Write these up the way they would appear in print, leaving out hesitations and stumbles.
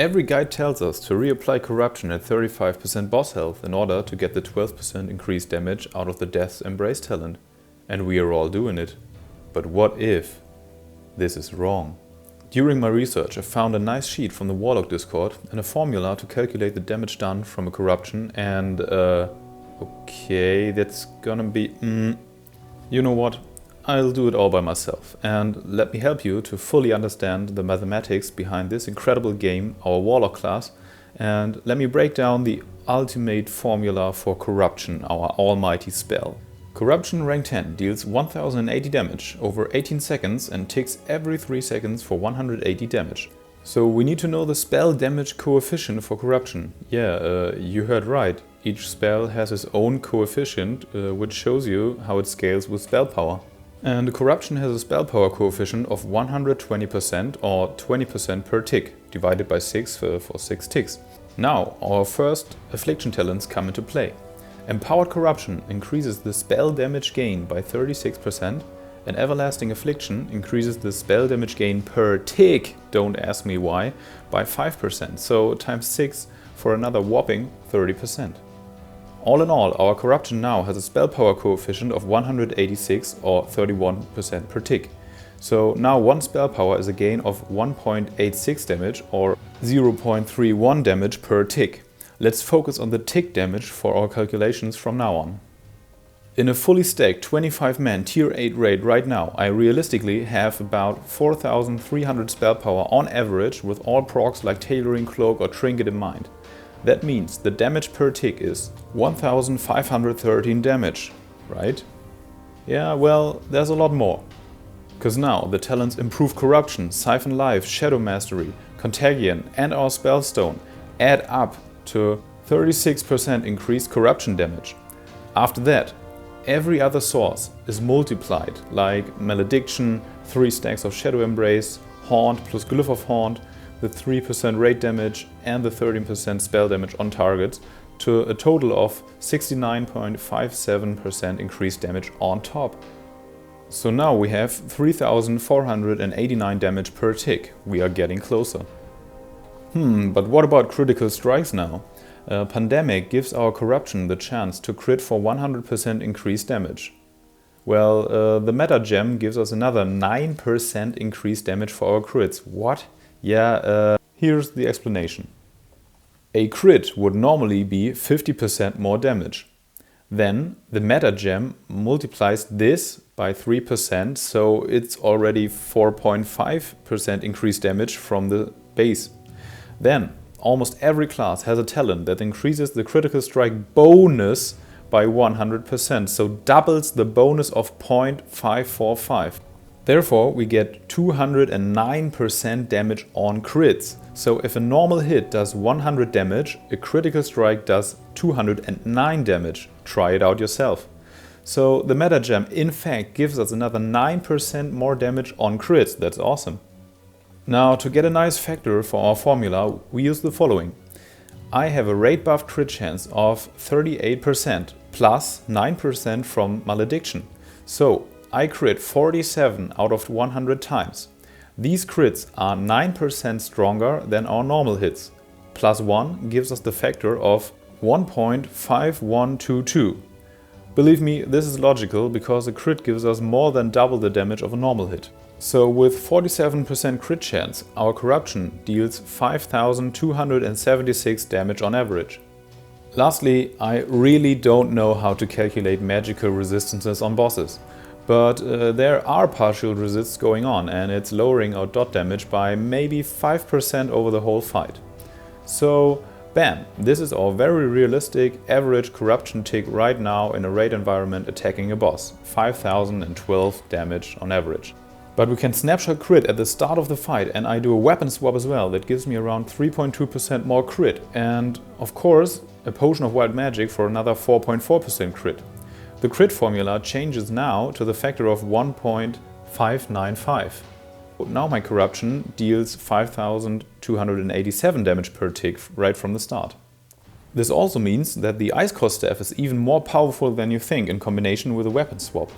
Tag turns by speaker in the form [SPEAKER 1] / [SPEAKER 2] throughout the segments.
[SPEAKER 1] Every guide tells us to reapply corruption at 35% boss health in order to get the 12% increased damage out of the Death's Embrace talent. And we are all doing it. But what if this is wrong? During my research I found a nice sheet from the Warlock Discord and a formula to calculate the damage done from a corruption and okay, that's gonna be you know what? I'll do it all by myself, and let me help you to fully understand the mathematics behind this incredible game, our Warlock class, and let me break down the ultimate formula for Corruption, our almighty spell. Corruption rank 10 deals 1080 damage over 18 seconds and ticks every 3 seconds for 180 damage. So we need to know the spell damage coefficient for Corruption. Yeah, you heard right. Each spell has its own coefficient, which shows you how it scales with spell power. And Corruption has a spell power coefficient of 120% or 20% per tick, divided by 6 for 6 ticks. Now, our first Affliction talents come into play. Empowered Corruption increases the spell damage gain by 36%, and Everlasting Affliction increases the spell damage gain per tick, don't ask me why, by 5%, so times 6 for another whopping 30%. All in all, our Corruption now has a spell power coefficient of 186 or 31% per tick. So now one spell power is a gain of 1.86 damage or 0.31 damage per tick. Let's focus on the tick damage for our calculations from now on. In a fully stacked 25-man tier 8 raid right now, I realistically have about 4300 spell power on average with all procs like Tailoring Cloak or Trinket in mind. That means the damage per tick is 1513 damage, right? Yeah, well, there's a lot more. Cause now the talents Improve Corruption, Siphon Life, Shadow Mastery, Contagion and our Spellstone add up to 36% increased Corruption damage. After that, every other source is multiplied, like Malediction, 3 stacks of Shadow Embrace, Haunt plus Glyph of Haunt, the 3% raid damage and the 13% spell damage on targets to a total of 69.57% increased damage on top. So now we have 3489 damage per tick. We are getting closer. But what about critical strikes now? Pandemic gives our Corruption the chance to crit for 100% increased damage. Well, the Meta Gem gives us another 9% increased damage for our crits. What? Yeah, here's the explanation. A crit would normally be 50% more damage. Then the Meta Gem multiplies this by 3%, so it's already 4.5% increased damage from the base. Then almost every class has a talent that increases the critical strike bonus by 100%, so doubles the bonus of 0.545. Therefore, we get 209% damage on crits. So if a normal hit does 100 damage, a critical strike does 209 damage. Try it out yourself. So the Meta Gem in fact gives us another 9% more damage on crits. That's awesome. Now, to get a nice factor for our formula, we use the following. I have a raid buff crit chance of 38% plus 9% from Malediction. So I crit 47 out of 100 times. These crits are 9% stronger than our normal hits. Plus 1 gives us the factor of 1.5122. Believe me, this is logical because a crit gives us more than double the damage of a normal hit. So with 47% crit chance, our Corruption deals 5276 damage on average. Lastly, I really don't know how to calculate magical resistances on bosses. But there are partial resists going on and it's lowering our dot damage by maybe 5% over the whole fight. So bam, this is our very realistic average Corruption tick right now in a raid environment attacking a boss. 5012 damage on average. But we can snapshot crit at the start of the fight and I do a weapon swap as well that gives me around 3.2% more crit and of course a potion of wild magic for another 4.4% crit. The crit formula changes now to the factor of 1.595. Now my Corruption deals 5287 damage per tick right from the start. This also means that the Ice Core staff is even more powerful than you think in combination with a weapon swap.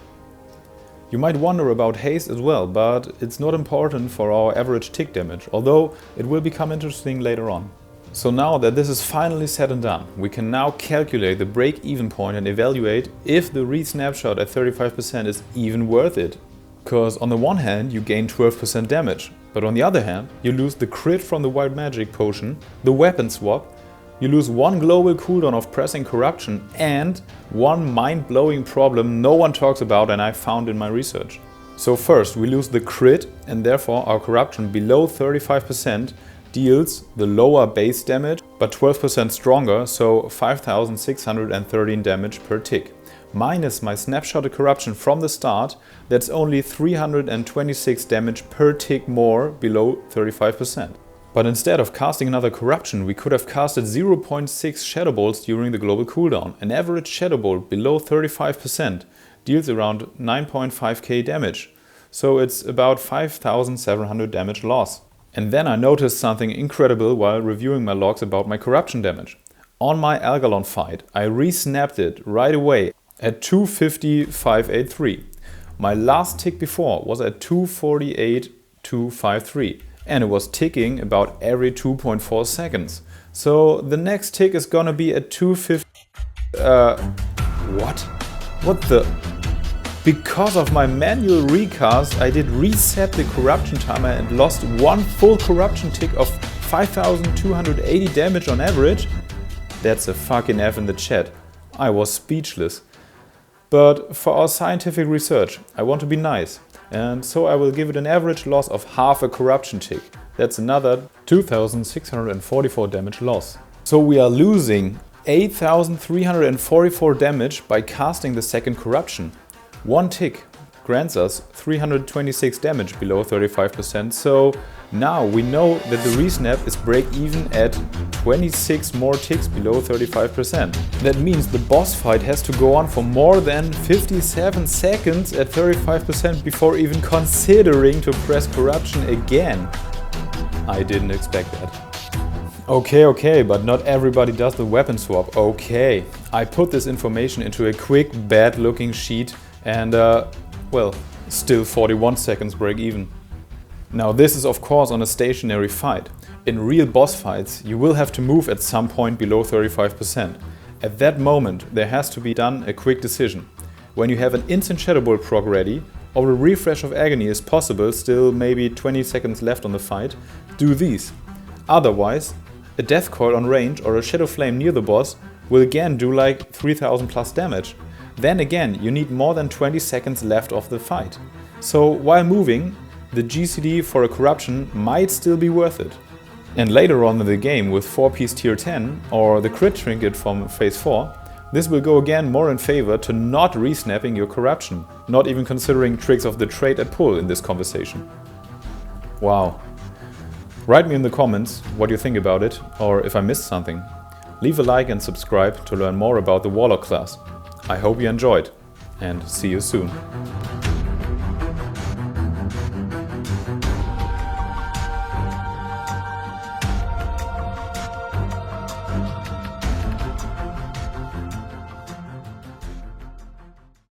[SPEAKER 1] You might wonder about haste as well, but it's not important for our average tick damage, although it will become interesting later on. So now that this is finally said and done, we can now calculate the break-even point and evaluate if the resnapshot at 35% is even worth it. Because on the one hand you gain 12% damage, but on the other hand you lose the crit from the wild magic potion, the weapon swap, you lose one global cooldown of pressing corruption, and one mind-blowing problem no one talks about and I found in my research. So first we lose the crit, and therefore our corruption below 35% deals the lower base damage but 12% stronger, so 5613 damage per tick. Minus my snapshot corruption from the start, that's only 326 damage per tick more below 35%. But instead of casting another corruption, we could have casted 0.6 shadow bolts during the global cooldown. An average shadow bolt below 35% deals around 9.5k damage, so it's about 5700 damage loss. And then I noticed something incredible while reviewing my logs about my corruption damage. On my Algalon fight, I resnapped it right away at 250,583. My last tick before was at 248,253. And it was ticking about every 2.4 seconds. So the next tick is gonna be at 250... what? What the... Because of my manual recast, I did reset the corruption timer and lost one full corruption tick of 5280 damage on average. That's a fucking F in the chat. I was speechless. But for our scientific research, I want to be nice. And so I will give it an average loss of half a corruption tick. That's another 2644 damage loss. So we are losing 8344 damage by casting the second corruption. One tick grants us 326 damage below 35%, so now we know that the resnap is break even at 26 more ticks below 35%. That means the boss fight has to go on for more than 57 seconds at 35% before even considering to press corruption again. I didn't expect that. Okay, but not everybody does the weapon swap. Okay, I put this information into a quick, bad looking sheet and well, still 41 seconds break even. Now this is of course on a stationary fight. In real boss fights you will have to move at some point below 35%. At that moment there has to be done a quick decision. When you have an instant Shadow Bolt proc ready, or a refresh of agony is possible, still maybe 20 seconds left on the fight, do these. Otherwise, a death coil on range or a shadow flame near the boss will again do like 3000 plus damage. Then again, you need more than 20 seconds left of the fight. So while moving, the GCD for a corruption might still be worth it. And later on in the game with 4-piece tier 10 or the crit trinket from phase 4, this will go again more in favor to not resnapping your corruption, not even considering tricks of the trade at pull in this conversation. Wow. Write me in the comments what you think about it, or if I missed something. Leave a like and subscribe to learn more about the Warlock class. I hope you enjoyed, and see you soon.